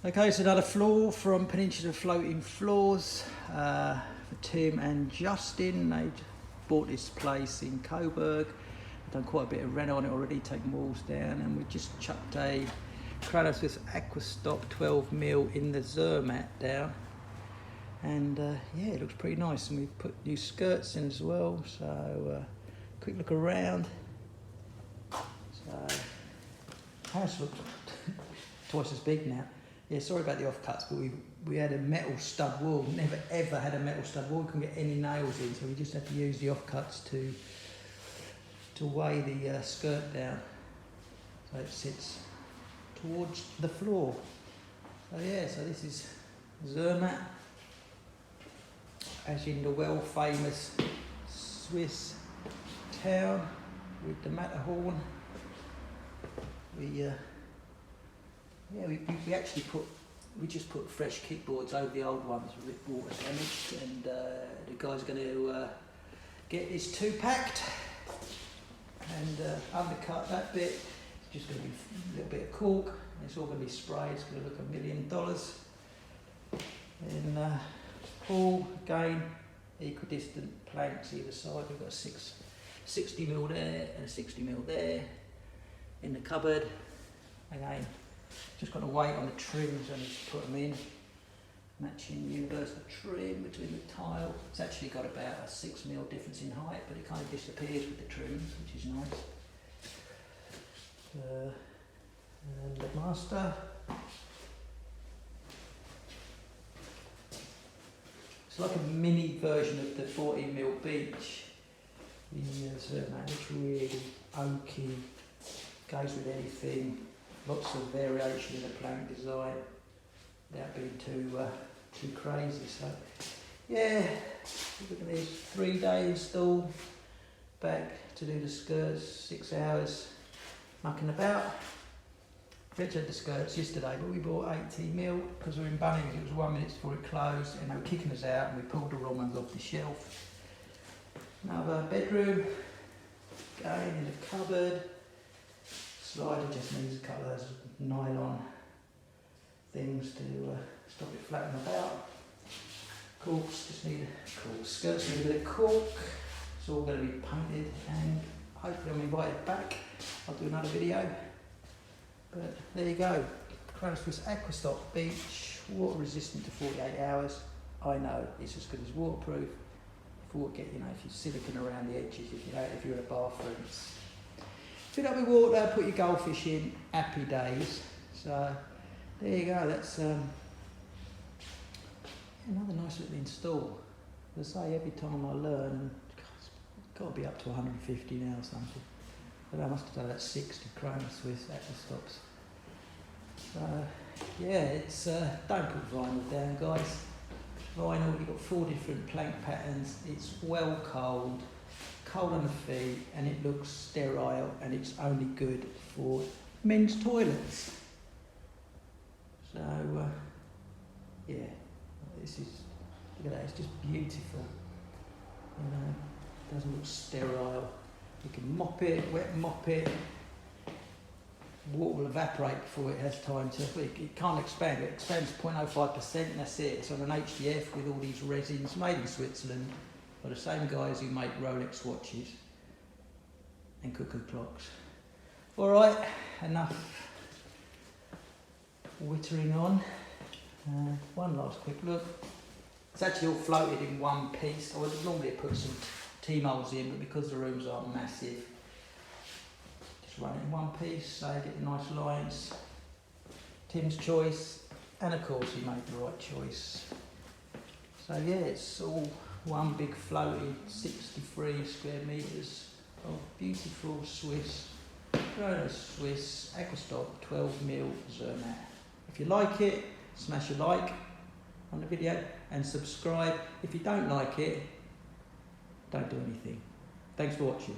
Okay, so another floor from Peninsula Floating Floors for Tim and Justin. They bought this place in Coburg. Done quite a bit of reno on it already, taken walls down, and we just chucked a Kronoswiss Aquastop 12mm in the Zermatt down. And yeah, it looks pretty nice, and we've put new skirts in as well. So quick look around. So house looks twice as big now. Yeah, sorry about the offcuts, but we had a metal stud wall. Never ever had a metal stud wall. We couldn't get any nails in, so we just had to use the offcuts to weigh the skirt down, so it sits towards the floor. So yeah, so this is Zermatt, as in the well famous Swiss town with the Matterhorn. We just put fresh kickboards over the old ones with water damaged, and the guy's going to get this 2-packed and undercut that bit. It's just going to be a little bit of cork, and it's all going to be sprayed. It's going to look $1 million. And pool, again, equidistant planks either side. We've got a 60mm there and a 60mm there. In the cupboard, again, just got to wait on the trims and just put them in. Matching universal trim between the tile. It's actually got about a 6mm difference in height, but it kind of disappears with the trims, which is nice. And the master. It's like a mini version of the 14mm beach. The Zermatt looks really oaky, goes with anything. Lots of variation in the plank design without being too crazy. So yeah, look at this 3-day install, back to do the skirts, 6 hours mucking about. We had the skirts yesterday, but we bought 80mm because we were in Bunnings. It was 1 minute before it closed, and they were kicking us out, and we pulled the wrong ones off the shelf. Another bedroom, going in the cupboard. Slider just needs a couple of those nylon things to stop it flapping about. Corks just need skirts need a bit of cork. It's all going to be painted, and hopefully I'm invited back. I'll do another video. But there you go. Kronoswiss Aquastop Beach, water resistant to 48 hours. I know it's as good as waterproof. If you're silicone around the edges, if you're in a bathroom. Fill up with water, put your goldfish in, happy days. So there you go, that's another nice little install. As I say, every time I learn, it's got to be up to 150 now or something. But I must have done that 60 Kronoswiss Aquastops. So yeah, it's don't put vinyl down, guys. Vinyl, you've got 4 different plank patterns. It's well cold on the feet, and it looks sterile, and it's only good for men's toilets. So yeah, this is, look at that, it's just beautiful. It doesn't look sterile. You can mop it, wet mop it. Water will evaporate before it has time to, it can't expand. It expands 0.05%, and that's it. It's on an HDF with all these resins made in Switzerland by the same guys who make Rolex watches and cuckoo clocks. All right, enough wittering on. One last quick look. It's actually all floated in one piece. I would normally put some T-moles in, but because the rooms aren't massive, just run it in one piece, so you get the nice lines. Tim's choice, and of course he made the right choice. So yeah, it's all one big floated 63 square metres of beautiful Swiss Kronoswiss Aquastop 12mm Zermatt. If you like it, smash a like on the video and subscribe. If you don't like it, don't do anything. Thanks for watching.